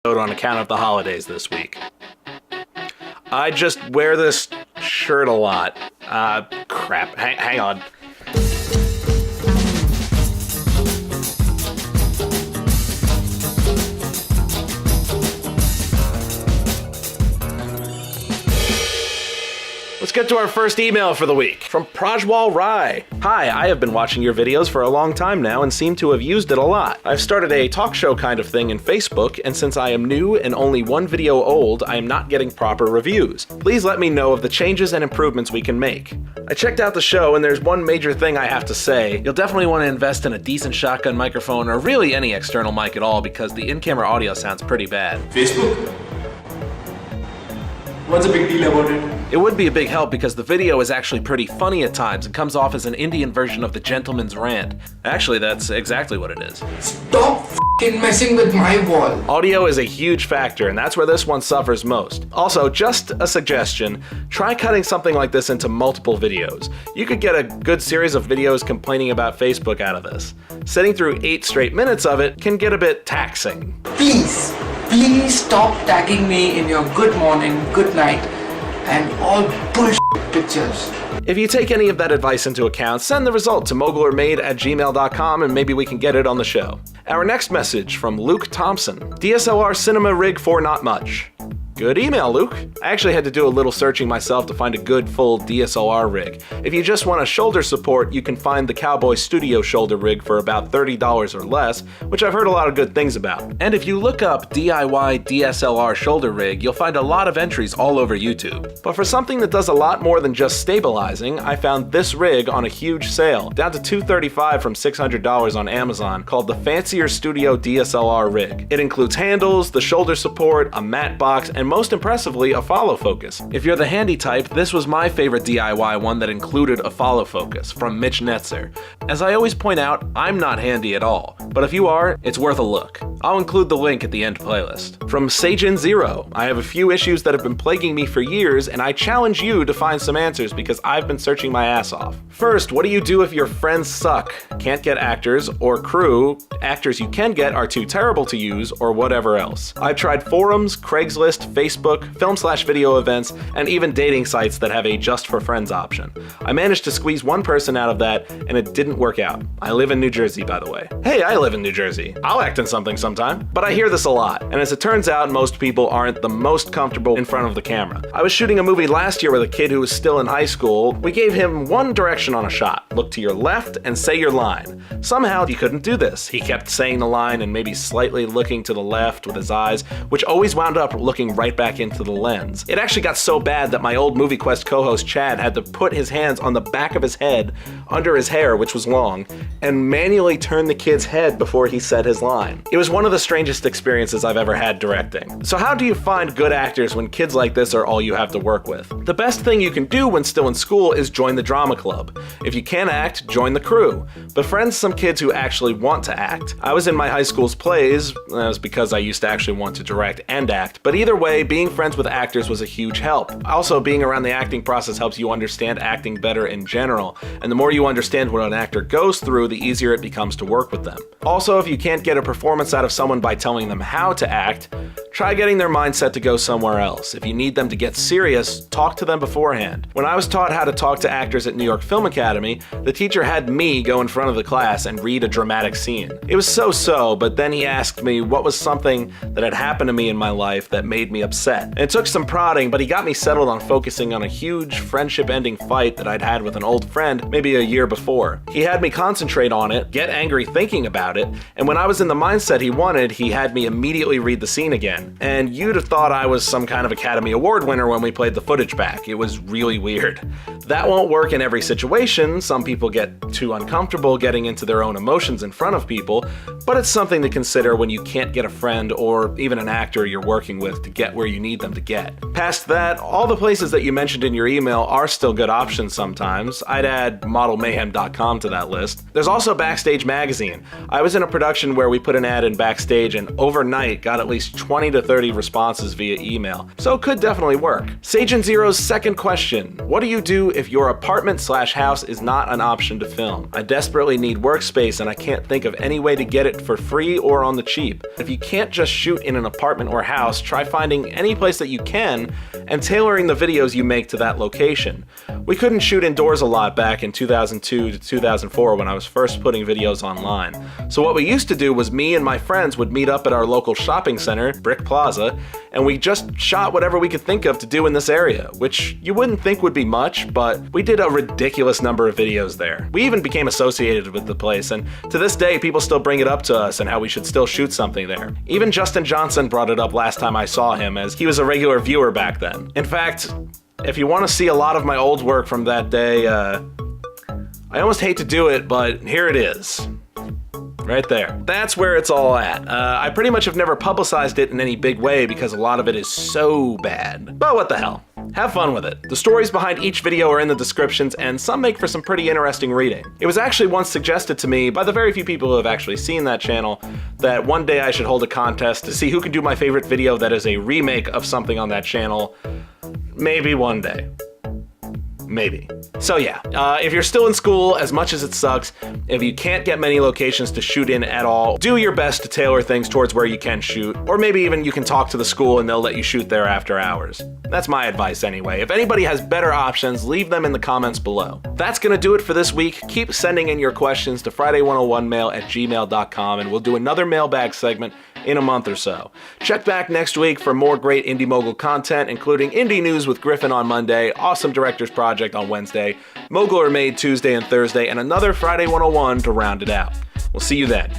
on account of the holidays this week. I just wear this shirt a lot. Crap. Hang on. Let's get to our first email for the week, from Prajwal Rai. Hi, I have been watching your videos for a long time now and seem to have used it a lot. I've started a talk show kind of thing in Facebook, and since I am new and only one video old, I am not getting proper reviews. Please let me know of the changes and improvements we can make. I checked out the show and there's one major thing I have to say. You'll definitely want to invest in a decent shotgun microphone or really any external mic at all because the in-camera audio sounds pretty bad. Facebook? What's the big deal about it? It would be a big help because the video is actually pretty funny at times and comes off as an Indian version of the Gentleman's Rant. Actually, that's exactly what it is. Stop f***ing messing with my wall. Audio is a huge factor, and that's where this one suffers most. Also, just a suggestion, try cutting something like this into multiple videos. You could get a good series of videos complaining about Facebook out of this. Sitting through 8 straight minutes of it can get a bit taxing. Please stop tagging me in your good morning, good night, and all bullshit pictures. If you take any of that advice into account, send the result to mogulermade@gmail.com and maybe we can get it on the show. Our next message from Luke Thompson. DSLR Cinema Rig for not much. Good email, Luke. I actually had to do a little searching myself to find a good full DSLR rig. If you just want a shoulder support, you can find the Cowboy Studio shoulder rig for about $30 or less, which I've heard a lot of good things about. And if you look up DIY DSLR shoulder rig, you'll find a lot of entries all over YouTube. But for something that does a lot more than just stabilizing, I found this rig on a huge sale, down to $235 from $600 on Amazon, called the Fancier Studio DSLR rig. It includes handles, the shoulder support, a matte box, and most impressively, a follow focus. If you're the handy type, this was my favorite DIY one that included a follow focus from Mitch Netzer. As I always point out, I'm not handy at all, but if you are, it's worth a look. I'll include the link at the end playlist. From Sajin Zero, I have a few issues that have been plaguing me for years, and I challenge you to find some answers because I've been searching my ass off. First, what do you do if your friends suck, can't get actors, or crew, actors you can get are too terrible to use, or whatever else? I've tried forums, Craigslist, Facebook, film/video events, and even dating sites that have a just for friends option. I managed to squeeze one person out of that, and it didn't work out. I live in New Jersey, by the way. Hey, I live in New Jersey. I'll act in something sometime. But I hear this a lot, and as it turns out, most people aren't the most comfortable in front of the camera. I was shooting a movie last year with a kid who was still in high school. We gave him one direction on a shot. Look to your left and say your line. Somehow, he couldn't do this. He kept saying the line and maybe slightly looking to the left with his eyes, which always wound up looking right back into the lens. It actually got so bad that my old Movie Quest co-host Chad had to put his hands on the back of his head, under his hair, which was long, and manually turn the kid's head before he said his line. It was one of the strangest experiences I've ever had directing. So how do you find good actors when kids like this are all you have to work with? The best thing you can do when still in school is join the drama club. If you can't act, join the crew. Befriend some kids who actually want to act. I was in my high school's plays, that was because I used to actually want to direct and act, but either way, being friends with actors was a huge help. Also, being around the acting process helps you understand acting better in general, and the more you understand what an actor goes through, the easier it becomes to work with them. Also, if you can't get a performance out of someone by telling them how to act, try getting their mindset to go somewhere else. If you need them to get serious, talk to them beforehand. When I was taught how to talk to actors at New York Film Academy, the teacher had me go in front of the class and read a dramatic scene. It was so-so, but then he asked me what was something that had happened to me in my life that made me upset. And it took some prodding, but he got me settled on focusing on a huge friendship-ending fight that I'd had with an old friend maybe a year before. He had me concentrate on it, get angry thinking about it, and when I was in the mindset he wanted, he had me immediately read the scene again. And you'd have thought I was some kind of Academy Award winner when we played the footage back. It was really weird. That won't work in every situation. Some people get too uncomfortable getting into their own emotions in front of people, but it's something to consider when you can't get a friend or even an actor you're working with to get where you need them to get. Past that, all the places that you mentioned in your email are still good options sometimes. I'd add modelmayhem.com to that list. There's also Backstage Magazine. I was in a production where we put an ad in Backstage and overnight got at least 20 20 to 30 responses via email, so it could definitely work. Sagen Zero's second question: what do you do if your apartment/house is not an option to film? I desperately need workspace and I can't think of any way to get it for free or on the cheap. If you can't just shoot in an apartment or house, try finding any place that you can and tailoring the videos you make to that location. We couldn't shoot indoors a lot back in 2002 to 2004 when I was first putting videos online. So what we used to do was me and my friends would meet up at our local shopping center, Brick Plaza, and we just shot whatever we could think of to do in this area, which you wouldn't think would be much, but we did a ridiculous number of videos there. We even became associated with the place, and to this day people still bring it up to us and how we should still shoot something there. Even Justin Johnson brought it up last time I saw him, as he was a regular viewer back then. In fact, if you want to see a lot of my old work from that day, I almost hate to do it, but here it is. Right there. That's where it's all at. I pretty much have never publicized it in any big way because a lot of it is so bad. But what the hell? Have fun with it. The stories behind each video are in the descriptions, and some make for some pretty interesting reading. It was actually once suggested to me by the very few people who have actually seen that channel that one day I should hold a contest to see who can do my favorite video that is a remake of something on that channel. Maybe one day. Maybe. So yeah, if you're still in school, as much as it sucks, if you can't get many locations to shoot in at all, do your best to tailor things towards where you can shoot, or maybe even you can talk to the school and they'll let you shoot there after hours. That's my advice anyway. If anybody has better options, leave them in the comments below. That's gonna do it for this week. Keep sending in your questions to Friday101mail@gmail.com and we'll do another mailbag segment in a month or so. Check back next week for more great Indie Mogul content, including Indie News with Griffin on Monday, Awesome Directors Project on Wednesday, Moguler Made Tuesday and Thursday, and another Friday 101 to round it out. We'll see you then.